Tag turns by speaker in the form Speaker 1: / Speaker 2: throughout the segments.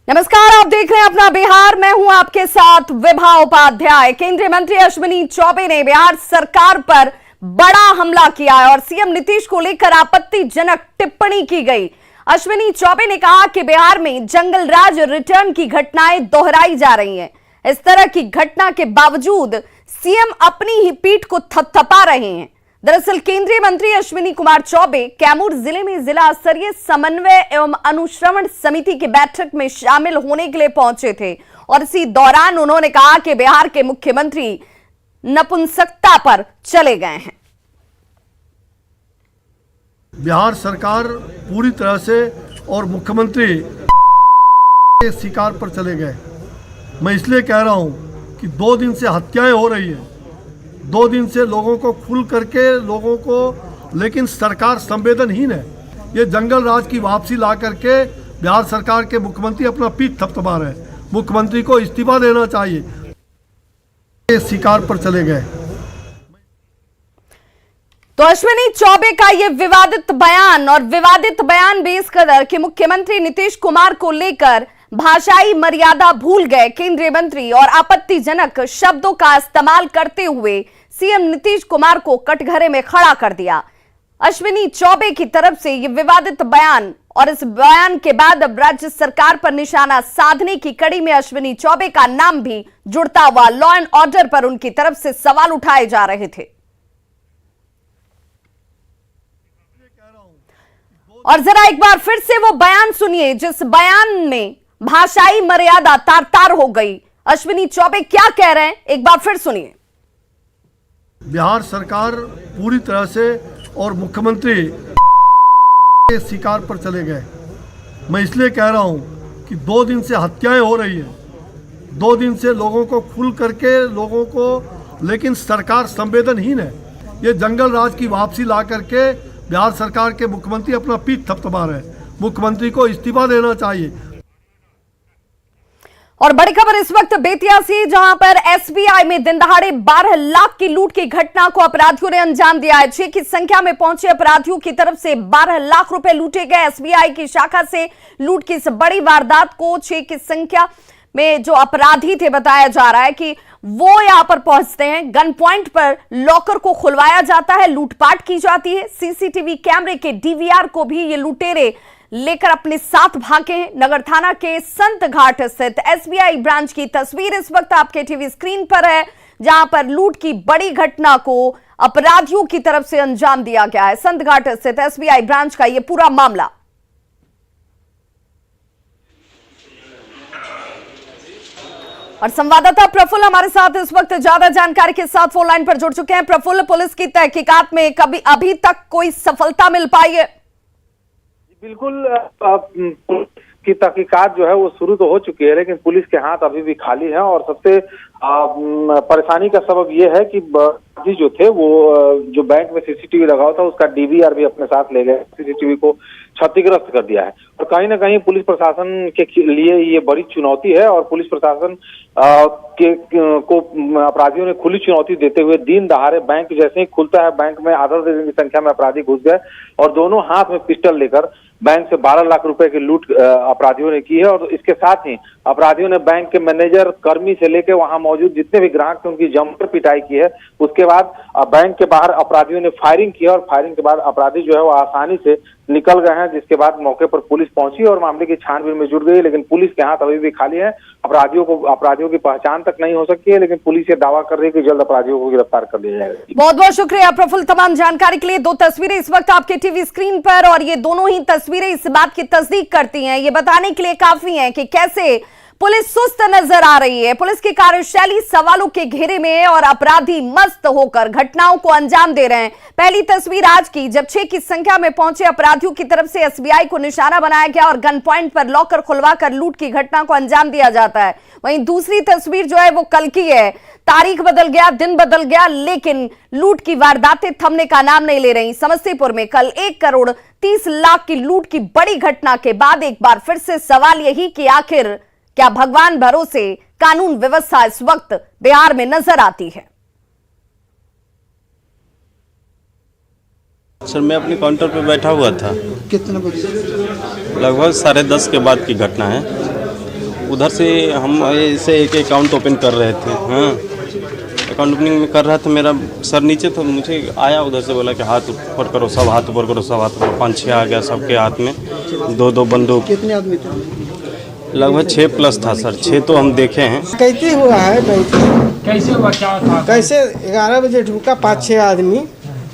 Speaker 1: नमस्कार, आप देख रहे हैं अपना बिहार। मैं हूं आपके साथ विभा उपाध्याय। केंद्रीय मंत्री अश्विनी चौबे ने बिहार सरकार पर बड़ा हमला किया है और सीएम नीतीश को लेकर आपत्तिजनक टिप्पणी की गई। अश्विनी चौबे ने कहा कि बिहार में जंगल राज रिटर्न की घटनाएं दोहराई जा रही हैं। इस तरह की घटना के बावजूद सीएम अपनी ही पीठ को थपथपा रहे हैं। दरअसल केंद्रीय मंत्री अश्विनी कुमार चौबे कैमूर जिले में जिला स्तरीय समन्वय एवं अनुश्रवण समिति की बैठक में शामिल होने के लिए पहुंचे थे और इसी दौरान उन्होंने कहा कि बिहार के मुख्यमंत्री नपुंसकता पर चले गए हैं।
Speaker 2: बिहार सरकार पूरी तरह से और मुख्यमंत्री के शिकार पर चले गए। मैं इसलिए कह रहा हूं कि 2 दिन से हत्याएं हो रही है, 2 दिन से लोगों को खुल करके लोगों को, लेकिन सरकार संवेदनहीन है। ये जंगल राज की वापसी ला करके बिहार सरकार के मुख्यमंत्री अपना पीठ थपथपा रहे हैं। मुख्यमंत्री को इस्तीफा देना चाहिए। शिकार पर चले गए।
Speaker 1: तो अश्विनी चौबे का ये विवादित बयान भी इस कदर कि मुख्यमंत्री नीतीश कुमार को लेकर भाषाई मर्यादा भूल गए केंद्रीय मंत्री और आपत्तिजनक शब्दों का इस्तेमाल करते हुए सीएम नीतीश कुमार को कटघरे में खड़ा कर दिया। अश्विनी चौबे की तरफ से यह विवादित बयान और इस बयान के बाद अब राज्य सरकार पर निशाना साधने की कड़ी में अश्विनी चौबे का नाम भी जुड़ता हुआ लॉ एंड ऑर्डर पर उनकी तरफ से सवाल उठाए जा रहे थे। और जरा एक बार फिर से वो बयान सुनिए जिस बयान में भाषाई मर्यादा तार तार हो गई। अश्विनी चौबे क्या कह रहे हैं, एक बार फिर सुनिए।
Speaker 2: बिहार सरकार पूरी तरह से और मुख्यमंत्री के शिकार पर चले गए। मैं इसलिए कह रहा हूं कि 2 दिन से हत्याएं हो रही है, 2 दिन से लोगों को खुल करके लोगों को, लेकिन सरकार संवेदनहीन है। ये जंगल राज की वापसी ला करके बिहार सरकार के मुख्यमंत्री अपना पीठ थपथपा रहे हैं। मुख्यमंत्री को इस्तीफा देना चाहिए।
Speaker 1: और बड़ी खबर इस वक्त बेतिया से, जहां पर एसबीआई में दिन दहाड़े 12 लाख की लूट की घटना को अपराधियों ने अंजाम दिया है। 6 की संख्या में पहुंचे अपराधियों की तरफ से 12 लाख रुपए लूटे गए। एसबीआई की शाखा से लूट की इस बड़ी वारदात को 6 की संख्या में जो अपराधी थे, बताया जा रहा है कि वो यहां पर पहुंचते हैं, गन पॉइंट पर लॉकर को खुलवाया जाता है, लूटपाट की जाती है। सीसीटीवी कैमरे के डीवीआर को भी ये लुटेरे लेकर अपने साथ भागे हैं। नगर थाना के संत घाट स्थित एसबीआई ब्रांच की तस्वीर इस वक्त आपके टीवी स्क्रीन पर है, जहां पर लूट की बड़ी घटना को अपराधियों की तरफ से अंजाम दिया गया है। संत घाट स्थित एसबीआई ब्रांच का यह पूरा मामला। और संवाददाता प्रफुल्ल हमारे साथ इस वक्त ज्यादा जानकारी के साथ फोन लाइन पर जुड़ चुके हैं। प्रफुल्ल, पुलिस की तहकीकात में अभी तक कोई सफलता मिल पाई है?
Speaker 3: बिल्कुल, पुलिस की तहकीकात जो है वो शुरू तो हो चुकी है, लेकिन पुलिस के हाथ अभी भी खाली है। और सबसे परेशानी का सबब ये है कि जो थे वो जो बैंक में सीसीटीवी लगा हुआ था उसका डीवीआर भी अपने साथ ले गए, सीसीटीवी को क्षतिग्रस्त कर दिया है। और कहीं ना कहीं पुलिस प्रशासन के लिए ये बड़ी चुनौती है और पुलिस प्रशासन को अपराधियों ने खुली चुनौती देते हुए दिन दहाड़े बैंक जैसे ही खुलता है, बैंक में आधा दर्जन की संख्या में अपराधी घुस गए और दोनों हाथ में पिस्टल लेकर बैंक से 12 लाख रुपए की लूट अपराधियों ने की है। और इसके साथ ही अपराधियों ने बैंक के मैनेजर, कर्मी से लेकर वहां मौजूद जितने भी ग्राहक थे उनकी जमकर पिटाई की है। उसके बाद बैंक के बाहर अपराधियों ने फायरिंग किया और फायरिंग के बाद अपराधी जो है वो आसानी से निकल गए हैं, जिसके बाद मौके पर पुलिस पहुंची और मामले की छानबीन में जुट गई। लेकिन पुलिस के हाथ अभी भी खाली है। अपराधियों की पहचान तक नहीं हो सकती है, लेकिन पुलिस ये दावा कर रही है कि जल्द अपराधियों को गिरफ्तार कर लिया जाएगा।
Speaker 1: बहुत बहुत शुक्रिया प्रफुल्ल तमाम जानकारी के लिए। 2 तस्वीरें इस वक्त आपके टीवी स्क्रीन पर और ये दोनों ही तस्वीरें इस बात की तस्दीक करती हैं, ये बताने के लिए काफी हैं कि कैसे पुलिस सुस्त नजर आ रही है। पुलिस की कार्यशैली सवालों के घेरे में है और अपराधी मस्त होकर घटनाओं को अंजाम दे रहे हैं। पहली तस्वीर आज की, जब 6 की संख्या में पहुंचे अपराधियों की तरफ से एसबीआई को निशाना बनाया गया और गन पॉइंट पर लॉकर खुलवाकर लूट की घटना को अंजाम दिया जाता है। वहीं दूसरी तस्वीर जो है वो कल की है। तारीख बदल गया, दिन बदल गया, लेकिन लूट की वारदातें थमने का नाम नहीं ले रही। समस्तीपुर में कल 1 करोड़ 30 लाख की लूट की बड़ी घटना के बाद एक बार फिर से सवाल यही कि आखिर क्या भगवान भरोसे कानून व्यवस्था इस वक्त बिहार में नजर आती है?
Speaker 4: सर, मैं अपने काउंटर पे बैठा हुआ था।
Speaker 5: कितने बजे?
Speaker 4: लगभग 10:30 के बाद की घटना है। उधर से हम ऐसे एक अकाउंट ओपन कर रहे थे। हाँ, अकाउंट ओपनिंग में कर रहा था, मेरा सर नीचे था, मुझे आया उधर से बोला कि हाथ ऊपर करो, सब हाथ ऊपर करो, सब हाथ ऊपर। 5-6 आ गया, सबके हाथ में 2-2 बंदूक।
Speaker 5: कितने आदमी थे?
Speaker 4: लगभग 6+ था सर, 6 तो हम देखे हैं।
Speaker 5: कैसे हुआ है?
Speaker 6: कैसे हुआ, क्या था?
Speaker 5: कैसे 11 बजे ढुका 5-6 आदमी,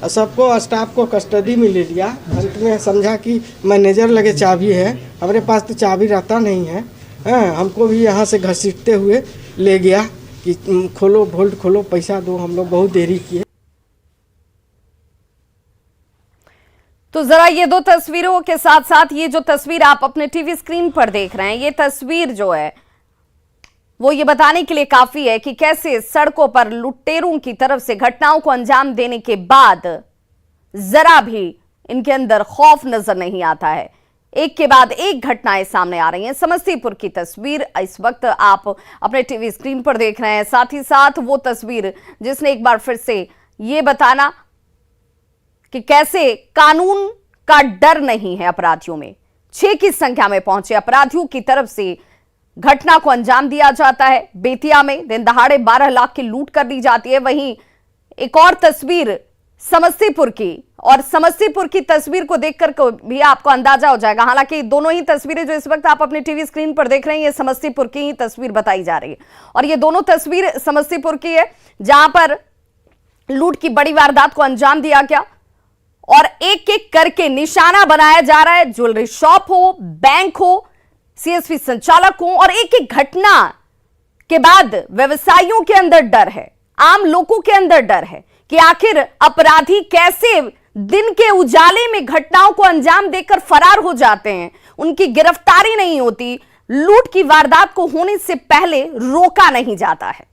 Speaker 5: और सबको स्टाफ को कस्टडी में ले लिया। अंत में समझा कि मैनेजर लगे चाबी है, हमारे पास तो चाबी रहता नहीं है। हमको भी यहाँ से घसीटते हुए ले गया कि खोलो वोल्ट खोलो, पैसा दो। हम लोग बहुत देरी किए।
Speaker 1: तो जरा ये दो तस्वीरों के साथ साथ ये जो तस्वीर आप अपने टीवी स्क्रीन पर देख रहे हैं, ये तस्वीर जो है वो ये बताने के लिए काफी है कि कैसे सड़कों पर लुटेरों की तरफ से घटनाओं को अंजाम देने के बाद जरा भी इनके अंदर खौफ नजर नहीं आता है। एक के बाद एक घटनाएं सामने आ रही हैं। समस्तीपुर की तस्वीर इस वक्त आप अपने टीवी स्क्रीन पर देख रहे हैं, साथ ही साथ वो तस्वीर जिसने एक बार फिर से ये बताना कि कैसे कानून का डर नहीं है अपराधियों में। 6 की संख्या में पहुंचे अपराधियों की तरफ से घटना को अंजाम दिया जाता है। बेतिया में दिन दहाड़े 12 लाख की लूट कर दी जाती है। वहीं एक और तस्वीर समस्तीपुर की, और समस्तीपुर की तस्वीर को देखकर भी आपको अंदाजा हो जाएगा। हालांकि दोनों ही तस्वीरें जो इस वक्त आप अपने टीवी स्क्रीन पर देख रहे हैं, ये समस्तीपुर की ही तस्वीर बताई जा रही है। और ये दोनों तस्वीर समस्तीपुर की है, जहां पर लूट की बड़ी वारदात को अंजाम दिया गया और एक एक करके निशाना बनाया जा रहा है। ज्वेलरी शॉप हो, बैंक हो, सीएसपी संचालक हो, और एक एक घटना के बाद व्यवसायियों के अंदर डर है, आम लोगों के अंदर डर है कि आखिर अपराधी कैसे दिन के उजाले में घटनाओं को अंजाम देकर फरार हो जाते हैं, उनकी गिरफ्तारी नहीं होती, लूट की वारदात को होने से पहले रोका नहीं जाता है।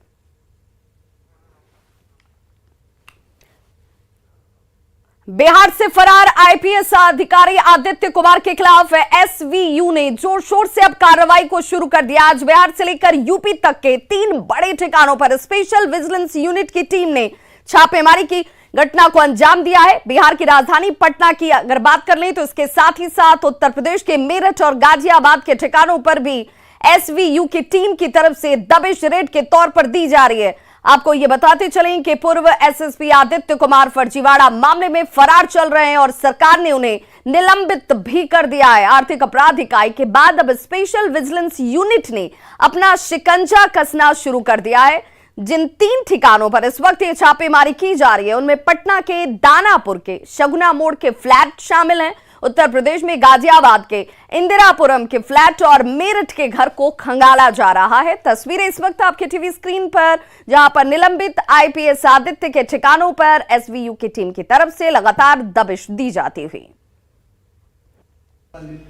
Speaker 1: बिहार से फरार आईपीएस अधिकारी आदित्य कुमार के खिलाफ एसवीयू ने जोर शोर से अब कार्रवाई को शुरू कर दिया। आज बिहार से लेकर यूपी तक के 3 बड़े ठिकानों पर स्पेशल विजिलेंस यूनिट की टीम ने छापेमारी की घटना को अंजाम दिया है। बिहार की राजधानी पटना की अगर बात कर लें तो इसके साथ ही साथ उत्तर प्रदेश के मेरठ और गाजियाबाद के ठिकानों पर भी एसवीयू की टीम की तरफ से दबिश रेड के तौर पर दी जा रही है। आपको यह बताते चलें कि पूर्व एसएसपी आदित्य कुमार फर्जीवाड़ा मामले में फरार चल रहे हैं और सरकार ने उन्हें निलंबित भी कर दिया है। आर्थिक अपराध इकाई के बाद अब स्पेशल विजिलेंस यूनिट ने अपना शिकंजा कसना शुरू कर दिया है। जिन 3 ठिकानों पर इस वक्त ये छापेमारी की जा रही है, उनमें पटना के दानापुर के शगुना मोड़ के फ्लैट शामिल हैं, उत्तर प्रदेश में गाजियाबाद के इंदिरापुरम के फ्लैट और मेरठ के घर को खंगाला जा रहा है। तस्वीरें इस वक्त आपके टीवी स्क्रीन पर, जहां पर निलंबित आईपीएस आदित्य के ठिकानों पर एसवीयू की टीम की तरफ से लगातार दबिश दी जाती हुई।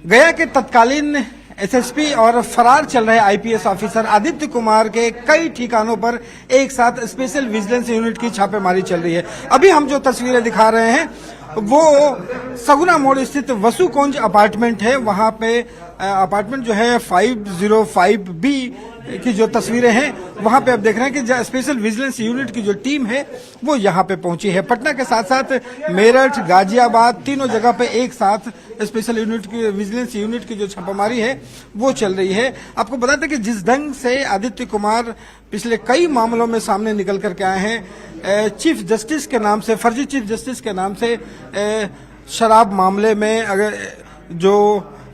Speaker 7: गया के तत्कालीन एसएसपी और फरार चल रहे आईपीएस ऑफिसर आदित्य कुमार के कई ठिकानों पर एक साथ स्पेशल विजिलेंस यूनिट की छापेमारी चल रही है। अभी हम जो तस्वीरें दिखा रहे हैं वो सगुना मोड़ स्थित वसुकुंज अपार्टमेंट है। वहां पे अपार्टमेंट जो है 505B की जो तस्वीरें हैं, वहां पे आप देख रहे हैं कि स्पेशल विजिलेंस यूनिट की जो टीम है वो यहां पे पहुंची है। पटना के साथ साथ मेरठ, गाजियाबाद, तीनों जगह पे एक साथ स्पेशल यूनिट की विजिलेंस यूनिट की जो छापेमारी है वो चल रही है। आपको बता दें कि जिस ढंग से आदित्य कुमार पिछले कई मामलों में सामने निकल करके आए हैं, चीफ जस्टिस के नाम से, फर्जी चीफ जस्टिस के नाम से शराब मामले में, अगर जो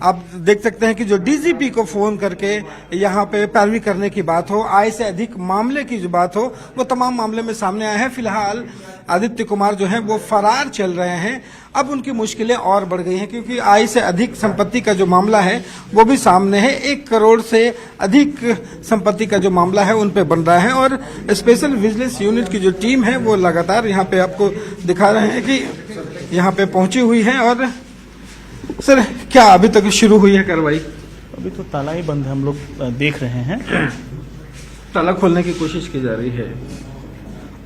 Speaker 7: आप देख सकते हैं कि जो डीजीपी को फोन करके यहाँ पे पैरवी करने की बात हो, आय से अधिक मामले की जो बात हो, वो तमाम मामले में सामने आए हैं। फिलहाल आदित्य कुमार जो है वो फरार चल रहे हैं। अब उनकी मुश्किलें और बढ़ गई हैं क्योंकि आय से अधिक संपत्ति का जो मामला है वो भी सामने है। 1 करोड़ से अधिक संपत्ति का जो मामला है उन पे बन रहा है और स्पेशल विजिलेंस यूनिट की जो टीम है वो लगातार यहाँ पे आपको दिखा रहे हैं कि यहाँ पे पहुंची हुई है। और सर, क्या अभी तक शुरू हुई है कार्रवाई?
Speaker 6: अभी तो ताला ही बंद है, हम लोग देख रहे हैं।
Speaker 7: ताला खोलने की कोशिश की जा रही है।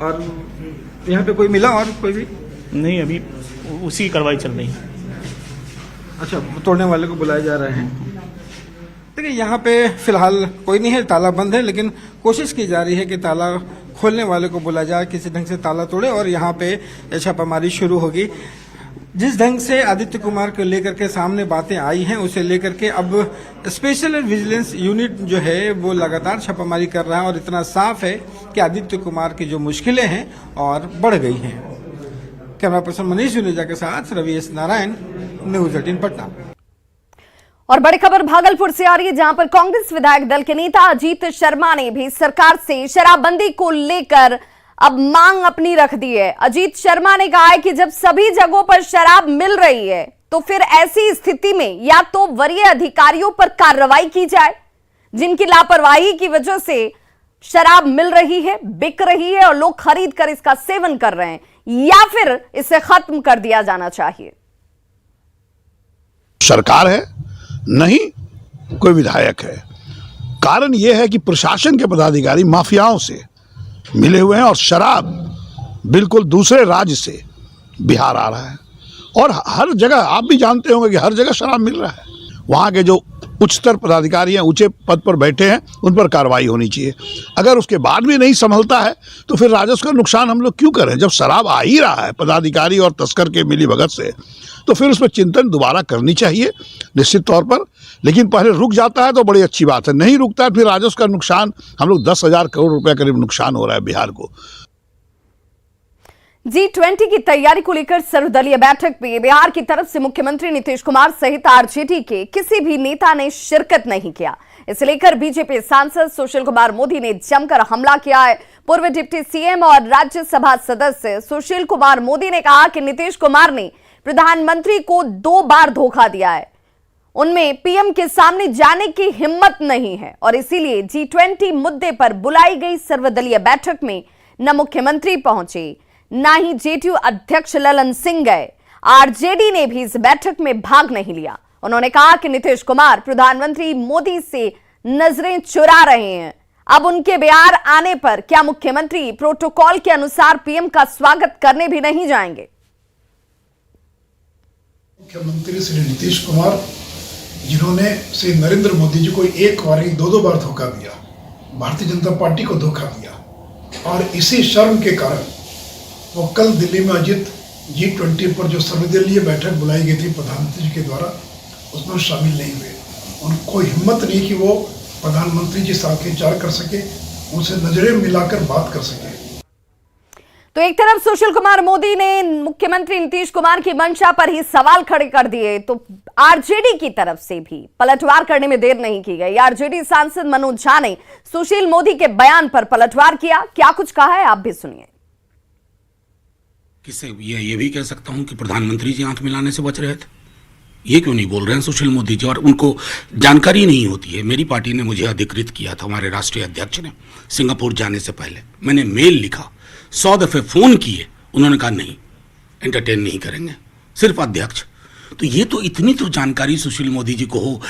Speaker 7: और यहाँ पे कोई मिला और कोई भी
Speaker 6: नहीं, अभी उसी की कार्रवाई चल रही है।
Speaker 7: अच्छा, तोड़ने वाले को बुलाए जा रहे हैं। देखिए, यहाँ पे फिलहाल कोई नहीं है, ताला बंद है, लेकिन कोशिश की जा रही है कि ताला खोलने वाले को बुलाया जाए, किसी ढंग से ताला तोड़े और यहाँ पे छापामारी शुरू होगी। जिस ढंग से आदित्य कुमार को लेकर के सामने बातें आई हैं उसे लेकर के अब स्पेशल विजिलेंस यूनिट जो है वो लगातार छापामारी कर रहा है और इतना साफ है कि आदित्य कुमार की जो मुश्किलें हैं और बढ़ गई हैं। कैमरा पर्सन मनीष जुनेजा के साथ रवि एस नारायण, न्यूज 18 पटना।
Speaker 1: और बड़ी खबर भागलपुर से आ रही है, जहां पर कांग्रेस विधायक दल के नेता अजीत शर्मा ने भी सरकार से शराबबंदी को लेकर अब मांग अपनी रख दी है। अजीत शर्मा ने कहा है कि जब सभी जगहों पर शराब मिल रही है तो फिर ऐसी स्थिति में या तो वरीय अधिकारियों पर कार्रवाई की जाए जिनकी लापरवाही की वजह से शराब मिल रही है, बिक रही है और लोग खरीद कर इसका सेवन कर रहे हैं, या फिर इसे खत्म कर दिया जाना चाहिए।
Speaker 8: सरकार है नहीं कोई विधायक है। कारण यह है कि प्रशासन के पदाधिकारी माफियाओं से मिले हुए हैं और शराब बिल्कुल दूसरे राज्य से बिहार आ रहा है और हर जगह आप भी जानते होंगे कि हर जगह शराब मिल रहा है। वहाँ के जो उच्चतर पदाधिकारी हैं, ऊंचे पद पर बैठे हैं, उन पर कार्रवाई होनी चाहिए। अगर उसके बाद भी नहीं संभलता है तो फिर राजस्व का नुकसान हम लोग क्यों करें? जब शराब आ ही रहा है पदाधिकारी और तस्कर के मिलीभगत से, तो फिर उस पर चिंतन दोबारा करनी चाहिए निश्चित तौर पर। लेकिन पहले रुक जाता है तो बड़ी अच्छी बात है, नहीं रुकता है फिर राजस्व का नुकसान, हम लोग 10,000 करोड़ रुपए करीब नुकसान हो रहा है बिहार को।
Speaker 1: G20 की तैयारी को लेकर सर्वदलीय बैठक में बिहार की तरफ से मुख्यमंत्री नीतीश कुमार सहित आरजेडी के किसी भी नेता ने शिरकत नहीं किया। इसे लेकर बीजेपी सांसद सुशील कुमार मोदी ने जमकर हमला किया है। पूर्व डिप्टी सीएम और राज्यसभा सदस्य सुशील कुमार मोदी ने कहा कि नीतीश कुमार ने प्रधानमंत्री को 2 बार धोखा दिया है, उनमें पीएम के सामने जाने की हिम्मत नहीं है और इसीलिए G20 मुद्दे पर बुलाई गई सर्वदलीय बैठक में न मुख्यमंत्री पहुंचे ना ही जेडीयू अध्यक्ष ललन सिंह गए। आरजेडी ने भी इस बैठक में भाग नहीं लिया। उन्होंने कहा कि नीतीश कुमार प्रधानमंत्री मोदी से नजरें चुरा रहे हैं। अब उनके बिहार आने पर क्या मुख्यमंत्री प्रोटोकॉल के अनुसार पीएम का स्वागत करने भी नहीं जाएंगे?
Speaker 9: मुख्यमंत्री श्री नीतीश कुमार, जिन्होंने श्री नरेंद्र मोदी जी को एक बार ही 2 बार धोखा दिया, भारतीय जनता पार्टी को धोखा दिया, और इसी शर्म के कारण वो कल दिल्ली में आयोजित G20 पर जो सर्वदलीय बैठक बुलाई गई थी प्रधानमंत्री जी के द्वारा, उसमें शामिल नहीं हुए। उनको हिम्मत नहीं कि वो प्रधानमंत्री जी साथ विचार कर सके, उनसे नजरें मिलाकर बात कर सके।
Speaker 1: तो एक तरफ सुशील कुमार मोदी ने मुख्यमंत्री नीतीश कुमार की मंशा पर ही सवाल खड़े कर दिए, तो आरजेडी की तरफ से भी पलटवार करने में देर नहीं की गई। आरजेडी सांसद मनोज झा ने सुशील मोदी के बयान पर पलटवार किया। क्या कुछ कहा है आप भी सुनिए।
Speaker 10: किससे ये भी कह सकता हूं कि प्रधानमंत्री जी आंख मिलाने से बच रहे थे, ये क्यों नहीं बोल रहे हैं सुशील मोदी जी? और उनको जानकारी नहीं होती है। मेरी पार्टी ने मुझे अधिकृत किया था, हमारे राष्ट्रीय अध्यक्ष ने, सिंगापुर जाने से पहले मैंने मेल लिखा, 100 दफे फोन किए, उन्होंने कहा नहीं, एंटरटेन नहीं करेंगे, सिर्फ अध्यक्ष। तो ये तो इतनी तो जानकारी सुशील मोदी जी को हो।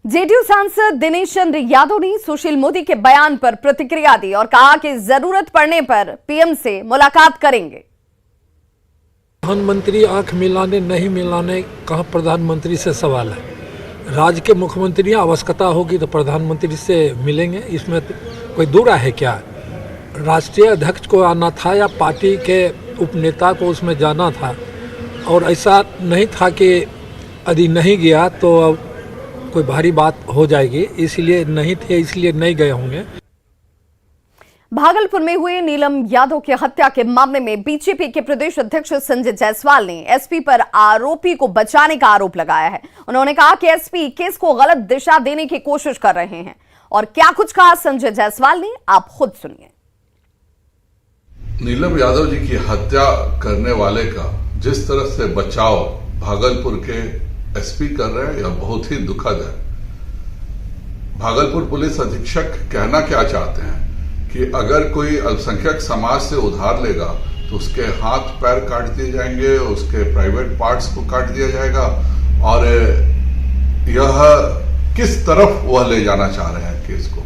Speaker 1: जेडीयू सांसद दिनेश चंद्र यादव ने सुशील मोदी के बयान पर प्रतिक्रिया दी और कहा कि जरूरत पड़ने पर पीएम से मुलाकात करेंगे।
Speaker 11: प्रधानमंत्री आंख मिलाने नहीं मिलाने कहाँ प्रधानमंत्री से सवाल है। राज्य के मुख्यमंत्री आवश्यकता होगी तो प्रधानमंत्री से मिलेंगे, इसमें तो कोई दूर है क्या? राष्ट्रीय अध्यक्ष को आना था या पार्टी के उपनेता को उसमें जाना था, और ऐसा नहीं था कि यदि नहीं गया तो कोई भारी बात हो जाएगी, इसलिए नहीं थे, इसलिए नहीं गए होंगे।
Speaker 1: भागलपुर में हुए नीलम यादव की हत्या के मामले में बीजेपी के प्रदेश अध्यक्ष संजय जायसवाल ने एसपी पर आरोपी को बचाने का आरोप लगाया है। उन्होंने कहा कि एसपी केस को गलत दिशा देने की कोशिश कर रहे हैं। और क्या कुछ कहा संजय जायसवाल ने, आप खुद सुनिए।
Speaker 12: नीलम यादव जी की हत्या करने वाले का जिस तरह से बचाव भागलपुर के एसपी कर रहे हैं, यह बहुत ही दुखद है। भागलपुर पुलिस अधीक्षक कहना क्या चाहते हैं कि अगर कोई अल्पसंख्यक समाज से उधार लेगा तो उसके हाथ पैर काट दिए जाएंगे, उसके प्राइवेट पार्ट्स को काट दिया जाएगा, और यह किस तरफ वह ले जाना चाह रहे हैं केस को।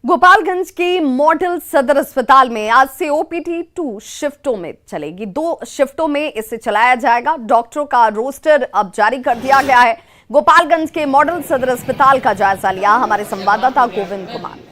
Speaker 1: गोपालगंज के मॉडल सदर अस्पताल में आज से ओपीडी 2 शिफ्टों में चलेगी। 2 शिफ्टों में इसे चलाया जाएगा। डॉक्टरों का रोस्टर अब जारी कर दिया गया है। गोपालगंज के मॉडल सदर अस्पताल का जायजा लिया हमारे संवाददाता गोविंद कुमार ने।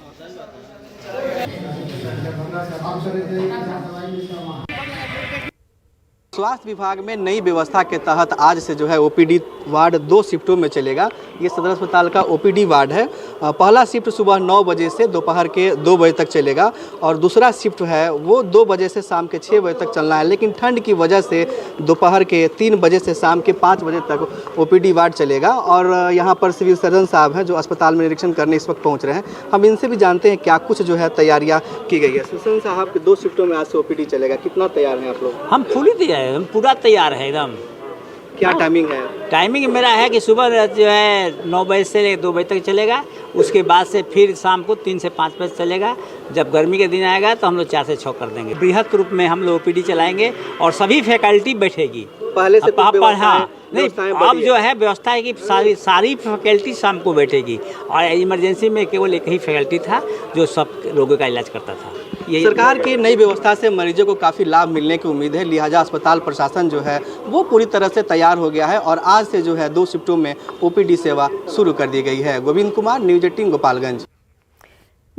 Speaker 13: स्वास्थ्य विभाग में नई व्यवस्था के तहत आज से जो है ओपीडी वार्ड 2 शिफ्टों में चलेगा। ये सदर अस्पताल का ओपीडी वार्ड है। पहला शिफ्ट सुबह 9 बजे से दोपहर के 2 बजे तक चलेगा और दूसरा शिफ्ट है वो 2 बजे से शाम के 6 बजे तक चलना है, लेकिन ठंड की वजह से दोपहर के 3 बजे से शाम के 5 बजे तक ओपीडी वार्ड चलेगा। और यहाँ पर सिविल सर्जन साहब हैं जो अस्पताल में निरीक्षण करने इस वक्त पहुँच रहे हैं। हम इनसे भी जानते हैं क्या कुछ जो है तैयारियाँ की गई है। सर्जन साहब के 2 शिफ्टों में आज से ओपीडी चलेगा, कितना तैयार हैं आप लोग?
Speaker 14: हम फुली तैयार है, हम पूरा तैयार है एकदम।
Speaker 13: क्या टाइमिंग है?
Speaker 14: टाइमिंग मेरा है कि सुबह जो है 9 बजे से 2 बजे तक चलेगा, उसके बाद से फिर शाम को 3 से 5 बजे चलेगा। जब गर्मी के दिन आएगा तो हम लोग 4 से 6 कर देंगे। बृहद रूप में हम लोग ओपीडी चलाएंगे और सभी फैकल्टी बैठेगी।
Speaker 13: पहले से
Speaker 14: हाँ नहीं, अब जो है व्यवस्था है कि सारी फैकल्टी शाम को बैठेगी और इमरजेंसी में केवल एक ही फैकल्टी था जो सब रोगों का इलाज करता था।
Speaker 13: सरकार की नई व्यवस्था से मरीजों को काफ़ी लाभ मिलने की उम्मीद है, लिहाजा अस्पताल प्रशासन जो है वो पूरी तरह से तैयार हो गया है और आज से जो है 2 शिफ्टों में ओपीडी सेवा शुरू कर दी गई है। गोविंद कुमार, न्यूज 18 गोपालगंज।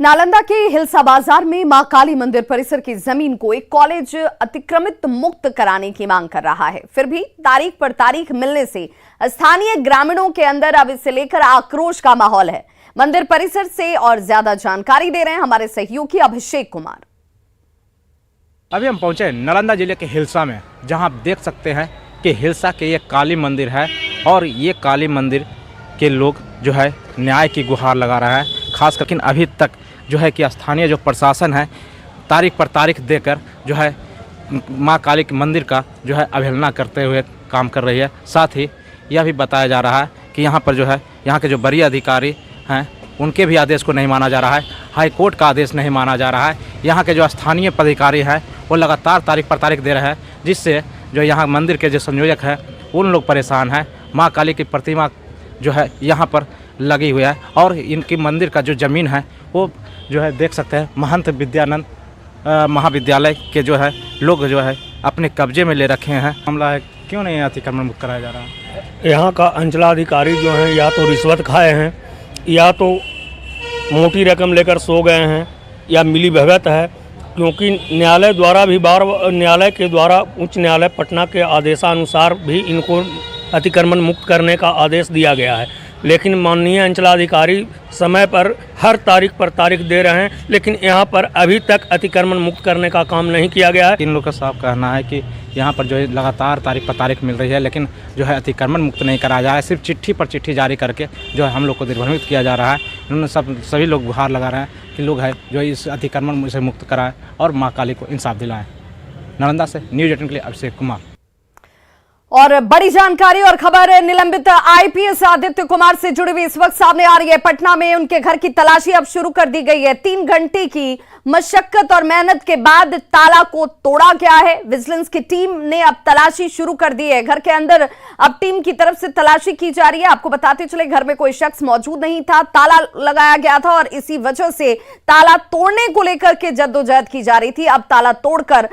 Speaker 1: नालंदा के हिलसा बाजार में मां काली मंदिर परिसर की जमीन को एक कॉलेज अतिक्रमित मुक्त कराने की मांग कर रहा है। फिर भी तारीख पर तारीख मिलने से स्थानीय ग्रामीणों के अंदर अब इसे लेकर आक्रोश का माहौल है। मंदिर परिसर से और ज्यादा जानकारी दे रहे हैं हमारे सहयोगी अभिषेक कुमार।
Speaker 15: अभी हम पहुंचे नालंदा जिले के हिलसा में, जहां आप देख सकते हैं कि हिलसा के ये काली मंदिर है और ये काली मंदिर के लोग जो है न्याय की गुहार लगा रहा है खास करके। अभी तक जो है कि स्थानीय जो प्रशासन है तारीख पर तारीख देकर जो है मां काली के मंदिर का जो है अवहेलना करते हुए काम कर रही है। साथ ही यह भी बताया जा रहा है कि यहाँ पर जो है यहाँ के जो वरीय अधिकारी हैं उनके भी आदेश को नहीं माना जा रहा है, हाई कोर्ट का आदेश नहीं माना जा रहा है। यहाँ के जो स्थानीय पदाधिकारी हैं वो लगातार तारीख पर तारीख दे रहे हैं, जिससे जो यहाँ मंदिर के जो संयोजक हैं उन लोग परेशान हैं। माँ काली की प्रतिमा जो है यहाँ पर लगी हुई है और इनकी मंदिर का जो ज़मीन है वो जो है देख सकते हैं महंत विद्यानंद महाविद्यालय के जो है लोग जो है अपने कब्जे में ले रखे हैं। मामला है क्यों नहीं अतिक्रमण मुक्त कराया जा रहा है?
Speaker 16: यहाँ का अंचलाधिकारी जो हैं या तो रिश्वत खाए हैं या तो मोटी रकम लेकर सो गए हैं या मिली भगत है, क्योंकि न्यायालय द्वारा भी न्यायालय के द्वारा उच्च न्यायालय पटना के आदेशानुसार भी इनको अतिक्रमण मुक्त करने का आदेश दिया गया है, लेकिन माननीय अंचलाधिकारी समय पर हर तारीख पर तारीख दे रहे हैं, लेकिन यहाँ पर अभी तक अतिक्रमण मुक्त करने का काम नहीं किया गया है।
Speaker 15: इन लोगों का साफ कहना है कि यहाँ पर जो है लगातार तारीख पर तारीख मिल रही है, लेकिन जो है अतिक्रमण मुक्त नहीं कराया जा रहा है। सिर्फ चिट्ठी पर चिट्ठी जारी करके जो है हम लोग को निर्भरमित किया जा रहा है। इन्होंने सभी लोग गुहार लगा रहे हैं कि लोग है जो इस अतिक्रमण से मुक्त कराएं और माँ काली को इंसाफ दिलाएं। नालंदा से न्यूज 18 के लिए अभिषेक कुमार।
Speaker 1: और बड़ी जानकारी और खबर निलंबित आईपीएस आदित्य कुमार से जुड़ी हुई इस वक्त सामने आ रही है। पटना में उनके घर की तलाशी अब शुरू कर दी गई है। 3 घंटे की मशक्कत और मेहनत के बाद ताला को तोड़ा गया है। विजिलेंस की टीम ने अब तलाशी शुरू कर दी है। घर के अंदर अब टीम की तरफ से तलाशी की जा रही है। आपको बताते चले घर में कोई शख्स मौजूद नहीं था, ताला लगाया गया था और इसी वजह से ताला तोड़ने को लेकर के जद्दोजहद की जा रही थी। अब ताला तोड़कर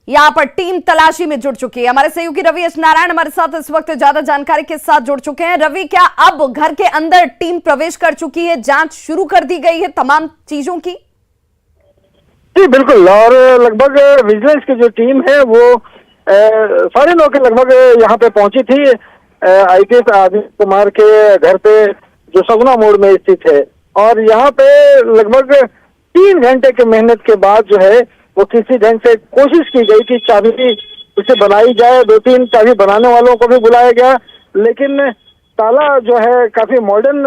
Speaker 1: यहां पर टीम तलाशी में जुट चुकी है। हमारे सहयोगी रवि एस नारायण हमारे साथ इस वक्त ज्यादा जानकारी के साथ जुड़ चुके हैं। रवि, क्या अब घर के अंदर टीम प्रवेश कर चुकी है, जांच शुरू कर दी गई है तमाम चीजों की?
Speaker 3: जी बिल्कुल, और लगभग विजिलेंस की जो टीम है वो सारे लोग लगभग यहाँ पे पहुंची थी। आईपीएस आदित्य कुमार के घर पे जो सगुना मोड़ में स्थित है, और यहाँ पे लगभग 3 घंटे की मेहनत के बाद जो है वो किसी ढंग से कोशिश की गई कि चाबी उसे बनाई जाए। 2-3 चाबी बनाने वालों को भी बुलाया गया, लेकिन ताला जो है काफी मॉडर्न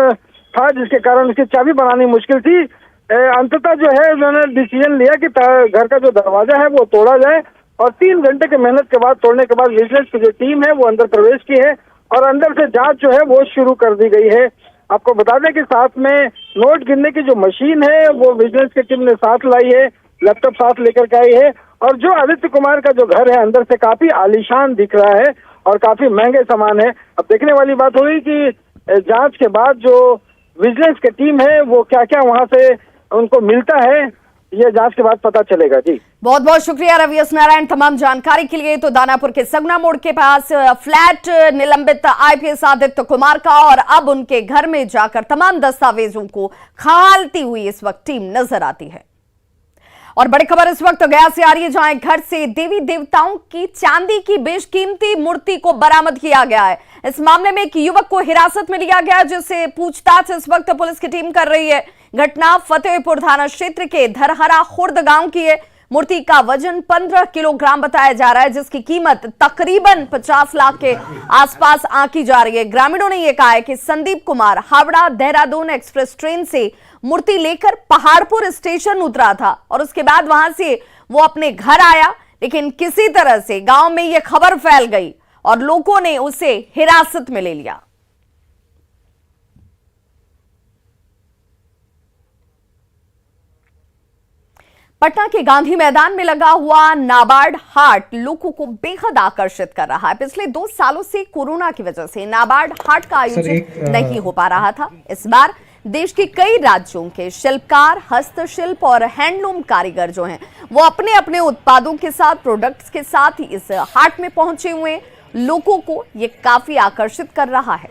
Speaker 3: था, जिसके कारण उसकी चाबी बनानी मुश्किल थी। अंततः जो है उन्होंने डिसीजन लिया कि घर का जो दरवाजा है वो तोड़ा जाए, और 3 घंटे की मेहनत के बाद तोड़ने के बाद विजिलेंस की जो टीम है वो अंदर प्रवेश की है और अंदर से जांच जो है वो शुरू कर दी गई है। आपको बता दें कि साथ में नोट गिनने की जो मशीन है वो विजिलेंस की टीम ने साथ लाई है, लैपटॉप साथ लेकर के आई है। और जो आदित्य कुमार का जो घर है अंदर से काफी आलीशान दिख रहा है और काफी महंगे सामान है। अब देखने वाली बात हुई कि जांच के बाद जो विजिलेंस की टीम है वो क्या क्या वहां से उनको मिलता है, ये जांच के बाद पता चलेगा। जी
Speaker 1: बहुत बहुत शुक्रिया रवि एस नारायण तमाम जानकारी के लिए। तो दानापुर के सगना मोड़ के पास फ्लैट निलंबित आईपीएस आदित्य कुमार का, और अब उनके घर में जाकर तमाम दस्तावेजों को खंगालती हुई इस वक्त टीम नजर आती है। और बड़ी खबर इस वक्त गया से आ रही है, जहां एक घर से देवी देवताओं की चांदी की बेशकीमती मूर्ति को बरामद किया गया है। इस मामले में एक युवक को हिरासत में लिया गया, जिससे पूछताछ इस वक्त पुलिस की टीम कर रही है। घटना फतेहपुर थाना क्षेत्र के धरहरा खुर्द गांव की है। मूर्ति का वजन 15 किलोग्राम बताया जा रहा है, जिसकी कीमत तकरीबन 50 लाख के आसपास आंकी जा रही है। ग्रामीणों ने यह कहा है कि संदीप कुमार हावड़ा देहरादून एक्सप्रेस ट्रेन से मूर्ति लेकर पहाड़पुर स्टेशन उतरा था और उसके बाद वहां से वो अपने घर आया, लेकिन किसी तरह से गांव में यह खबर फैल गई और लोगों ने उसे हिरासत में ले लिया। पटना के गांधी मैदान में लगा हुआ नाबार्ड हाट लोगों को बेहद आकर्षित कर रहा है। पिछले 2 सालों से कोरोना की वजह से नाबार्ड हाट का आयोजन नहीं हो पा रहा था। इस बार देश के कई राज्यों के शिल्पकार, हस्तशिल्प और हैंडलूम कारीगर जो हैं, वो अपने अपने उत्पादों के साथ, प्रोडक्ट्स के साथ इस हाट में पहुंचे हुए लोगों को ये काफी आकर्षित कर रहा है।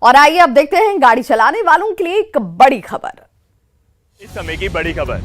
Speaker 1: और आइए अब देखते हैं गाड़ी चलाने वालों के लिए एक बड़ी खबर।
Speaker 17: इस समय की बड़ी खबर।